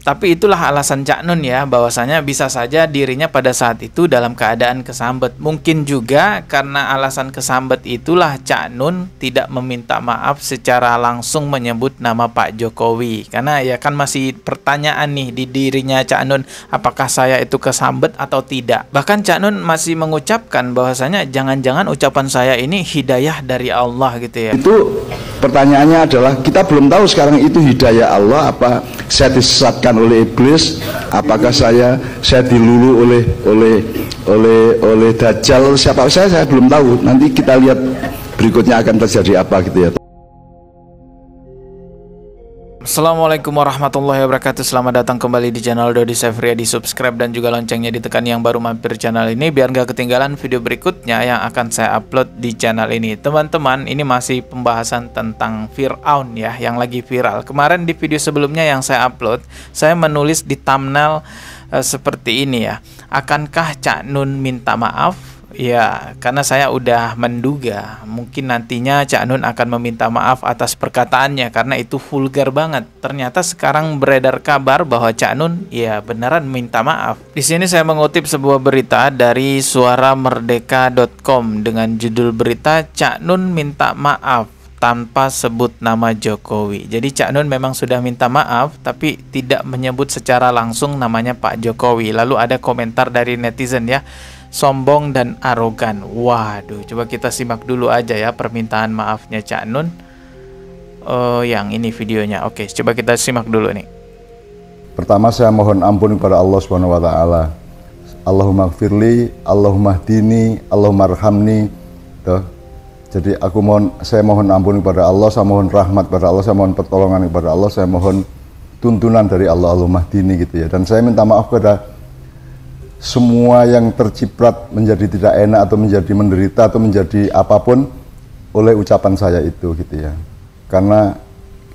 Tapi itulah alasan Cak Nun ya, bahwasanya bisa saja dirinya pada saat itu dalam keadaan kesambet. Mungkin juga karena alasan kesambet itulah Cak Nun tidak meminta maaf secara langsung menyebut nama Pak Jokowi. Karena ya kan masih pertanyaan nih di dirinya Cak Nun, apakah saya itu kesambet atau tidak. Bahkan Cak Nun masih mengucapkan bahwasanya jangan-jangan ucapan saya ini hidayah dari Allah gitu ya. Itu pertanyaannya adalah kita belum tahu sekarang itu hidayah Allah apa saya disesatkan oleh iblis, apakah saya dilulu oleh Dajjal, siapa saya belum tahu. Nanti kita lihat berikutnya akan terjadi apa gitu ya. Assalamualaikum warahmatullahi wabarakatuh. Selamat datang kembali di channel Dodi Sefria. Di subscribe dan juga loncengnya ditekan yang baru mampir channel ini biar gak ketinggalan video berikutnya yang akan saya upload di channel ini. Teman-teman, ini masih pembahasan tentang Fir'aun ya, yang lagi viral. Kemarin di video sebelumnya yang saya upload, saya menulis di thumbnail seperti ini ya. Akankah Cak Nun minta maaf? Ya, karena saya udah menduga mungkin nantinya Cak Nun akan meminta maaf atas perkataannya karena itu vulgar banget. Ternyata sekarang beredar kabar bahwa Cak Nun ya beneran minta maaf. Di sini saya mengutip sebuah berita dari suaramerdeka.com dengan judul berita Cak Nun minta maaf tanpa sebut nama Jokowi. Jadi Cak Nun memang sudah minta maaf tapi tidak menyebut secara langsung namanya Pak Jokowi. Lalu ada komentar dari netizen ya, sombong dan arogan. Waduh, coba kita simak dulu aja ya permintaan maafnya Cak Nun. Yang ini videonya. Oke, coba kita simak dulu nih. Pertama saya mohon ampun kepada Allah Subhanahu wa taala. Allahumma gfirli, Allahumma hdini, Allahumma arhamni. Tuh. Jadi saya mohon ampun kepada Allah, saya mohon rahmat kepada Allah, saya mohon pertolongan kepada Allah, saya mohon tuntunan dari Allah, Allahumma hdini gitu ya. Dan saya minta maaf kepada semua yang terciprat menjadi tidak enak atau menjadi menderita atau menjadi apapun oleh ucapan saya itu gitu ya. Karena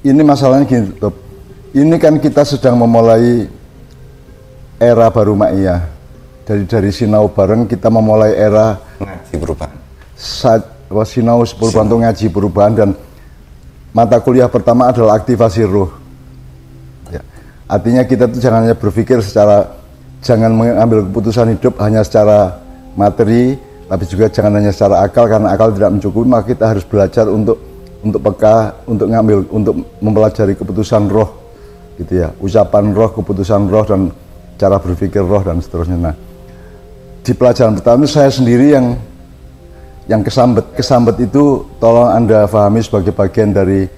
ini masalahnya gini, ini kan kita sedang memulai era baru Ma'iyah. Dari Sinau bareng kita memulai era ngaji perubahan. Sinau 10 bantu ngaji perubahan, dan mata kuliah pertama adalah aktivasi ruh. Ya. Artinya kita tuh jangan hanya berpikir jangan mengambil keputusan hidup hanya secara materi, tapi juga jangan hanya secara akal, karena akal tidak mencukupi. Maka kita harus belajar untuk peka, untuk mempelajari keputusan roh, gitu ya, ucapan roh, keputusan roh, dan cara berpikir roh dan seterusnya. Nah, di pelajaran pertama saya sendiri yang kesambet itu tolong Anda pahami sebagai bagian dari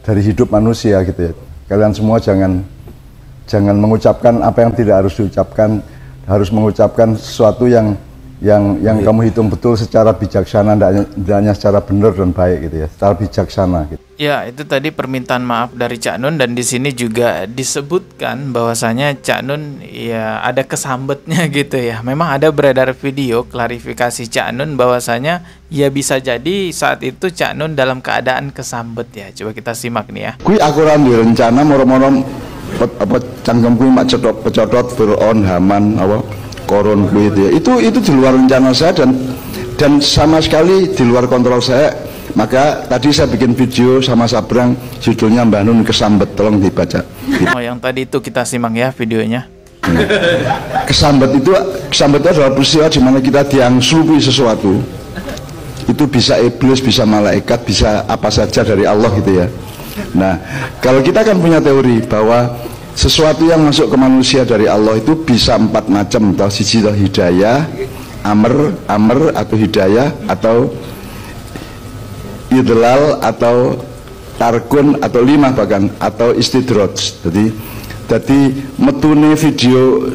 hidup manusia gitu ya. Kalian semua jangan mengucapkan apa yang tidak harus diucapkan, harus mengucapkan sesuatu yang kamu hitung betul secara bijaksana, tidak hanya secara benar dan baik gitu ya, secara bijaksana gitu. Ya, itu tadi permintaan maaf dari Cak Nun, dan di sini juga disebutkan bahwasanya Cak Nun ya ada kesambetnya gitu ya. Memang ada beredar video klarifikasi Cak Nun bahwasanya ya bisa jadi saat itu Cak Nun dalam keadaan kesambet ya. Coba kita simak nih ya. Kui aku ora duwe rencana moro-moro apa cangkemku mak cocot Fir'aun, Haman, apa Koron gitu ya. Itu di luar rencana saya dan sama sekali di luar kontrol saya. Maka tadi saya bikin video sama Sabrang judulnya Mbah Nun kesambet, tolong dibaca. Oh, yang tadi itu kita simak ya videonya. Kesambet itu adalah peristiwa di mana kita diangsupi sesuatu. Itu bisa iblis, bisa malaikat, bisa apa saja dari Allah gitu ya. Nah, kalau kita kan punya teori bahwa sesuatu yang masuk ke manusia dari Allah itu bisa 4 macam, atau siji hidayah, amr atau hidayah, atau idlal, atau tarkun, atau 5 bahkan, atau istidraj. Jadi metune video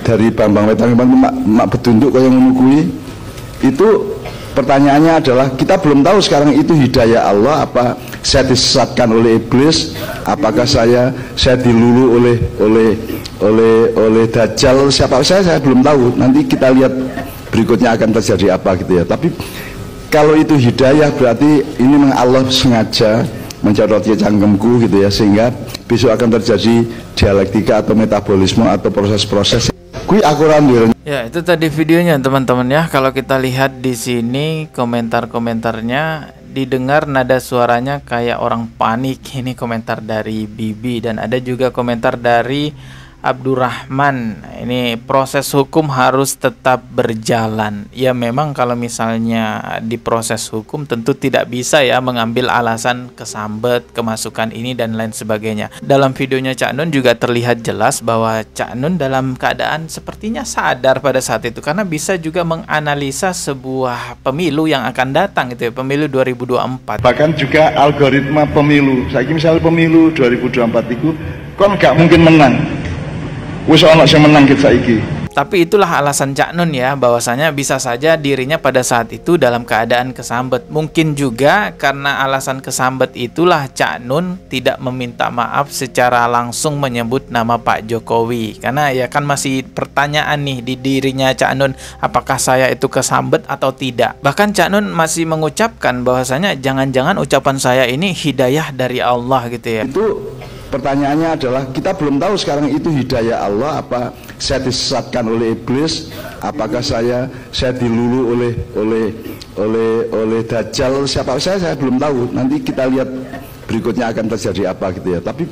dari Bambang Wetang mak betunduk kaya ngono kuwi, itu pertanyaannya adalah kita belum tahu sekarang itu hidayah Allah apa saya disesatkan oleh iblis, apakah saya dilulu oleh Dajjal, siapa saya belum tahu. Nanti kita lihat berikutnya akan terjadi apa gitu ya. Tapi kalau itu hidayah berarti ini memang Allah sengaja mencoroti cangkemku gitu ya, sehingga besok akan terjadi dialektika atau metabolisme atau proses-proses. Ya, itu tadi videonya teman-teman ya. Kalau kita lihat di sini komentar-komentarnya didengar nada suaranya kayak orang panik. Ini komentar dari Bibi. Dan ada juga komentar dari Abdurrahman. Ini proses hukum harus tetap berjalan. Ya memang kalau misalnya di proses hukum tentu tidak bisa ya mengambil alasan kesambet, kemasukan ini dan lain sebagainya. Dalam videonya Cak Nun juga terlihat jelas bahwa Cak Nun dalam keadaan sepertinya sadar pada saat itu, karena bisa juga menganalisa sebuah pemilu yang akan datang gitu ya, pemilu 2024. Bahkan juga algoritma pemilu. Saya misalnya pemilu 2024 itu kan gak mungkin menang. Wis ana sing menang kita saiki. Tapi itulah alasan Cak Nun ya, bahwasanya bisa saja dirinya pada saat itu dalam keadaan kesambet. Mungkin juga karena alasan kesambet itulah Cak Nun tidak meminta maaf secara langsung menyebut nama Pak Jokowi. Karena ya kan masih pertanyaan nih di dirinya Cak Nun, apakah saya itu kesambet atau tidak. Bahkan Cak Nun masih mengucapkan bahwasanya jangan-jangan ucapan saya ini hidayah dari Allah gitu ya. Itu pertanyaannya adalah kita belum tahu sekarang itu hidayah Allah apa saya disesatkan oleh iblis, apakah saya dilulu oleh Dajjal, siapa saya belum tahu. Nanti kita lihat berikutnya akan terjadi apa gitu ya. Tapi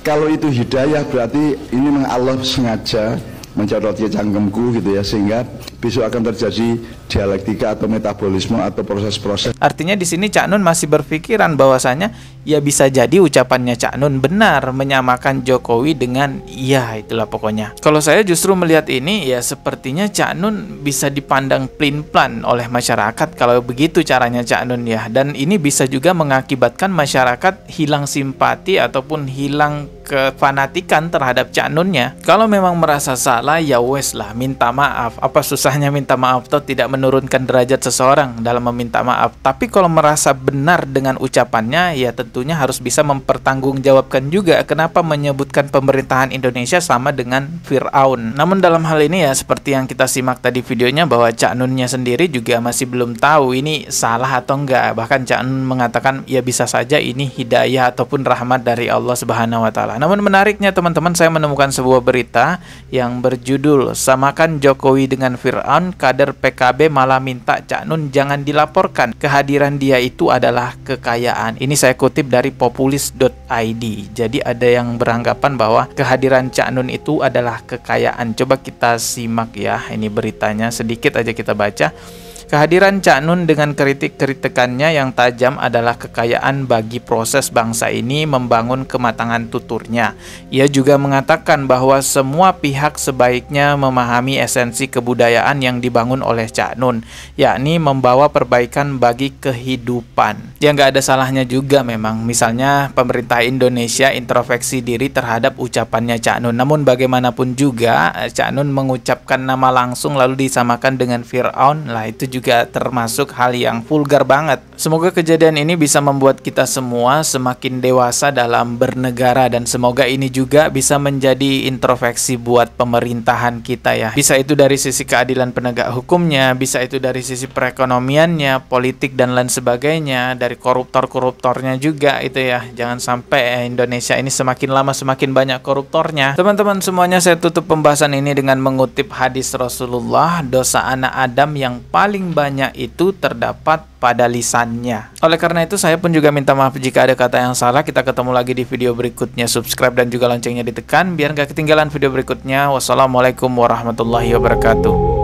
kalau itu hidayah berarti ini memang Allah sengaja mencoroti cangkemku gitu ya, sehingga besok akan terjadi dialektika atau metabolisme atau proses-proses. Artinya di sini Cak Nun masih berpikiran bahwasanya ya bisa jadi ucapannya Cak Nun benar, menyamakan Jokowi dengan iya, itulah pokoknya. Kalau saya justru melihat ini ya sepertinya Cak Nun bisa dipandang pelin-pelan oleh masyarakat kalau begitu caranya Cak Nun ya. Dan ini bisa juga mengakibatkan masyarakat hilang simpati ataupun hilang kefanatikan terhadap Cak Nunnya. Kalau memang merasa salah ya wes lah, minta maaf. Apa susahnya minta maaf, toh tidak menurunkan derajat seseorang dalam meminta maaf. Tapi kalau merasa benar dengan ucapannya ya tentunya harus bisa mempertanggungjawabkan juga kenapa menyebutkan pemerintahan Indonesia sama dengan Fir'aun. Namun dalam hal ini ya seperti yang kita simak tadi videonya, bahwa Cak Nunnya sendiri juga masih belum tahu ini salah atau enggak. Bahkan Cak Nun mengatakan ya bisa saja ini hidayah ataupun rahmat dari Allah Subhanahu wa Ta'ala. Namun menariknya teman-teman, saya menemukan sebuah berita yang berjudul "Samakan Jokowi dengan Fir'aun, kader PKB malah minta Cak Nun jangan dilaporkan. Kehadiran dia itu adalah kekayaan." Ini saya kutip dari populis.id. Jadi ada yang beranggapan bahwa kehadiran Cak Nun itu adalah kekayaan. Coba kita simak ya, ini beritanya sedikit aja kita baca. Kehadiran Cak Nun dengan kritik-kritikannya yang tajam adalah kekayaan bagi proses bangsa ini membangun kematangan tuturnya. Ia juga mengatakan bahwa semua pihak sebaiknya memahami esensi kebudayaan yang dibangun oleh Cak Nun, yakni membawa perbaikan bagi kehidupan. Ya nggak ada salahnya juga memang, misalnya pemerintah Indonesia introspeksi diri terhadap ucapannya Cak Nun. Namun bagaimanapun juga Cak Nun mengucapkan nama langsung lalu disamakan dengan Fir'aun, lah itu juga termasuk hal yang vulgar banget. Semoga kejadian ini bisa membuat kita semua semakin dewasa dalam bernegara, dan semoga ini juga bisa menjadi introspeksi buat pemerintahan kita ya. Bisa itu dari sisi keadilan penegak hukumnya, bisa itu dari sisi perekonomiannya, politik dan lain sebagainya, dari koruptor-koruptornya juga itu ya. Jangan sampai Indonesia ini semakin lama semakin banyak koruptornya. Teman-teman semuanya, saya tutup pembahasan ini dengan mengutip hadis Rasulullah, dosa anak Adam yang paling banyak itu terdapat pada lisannya. Oleh karena itu saya pun juga minta maaf jika ada kata yang salah. Kita ketemu lagi di video berikutnya. Subscribe dan juga loncengnya ditekan biar gak ketinggalan video berikutnya. Wassalamualaikum warahmatullahi wabarakatuh.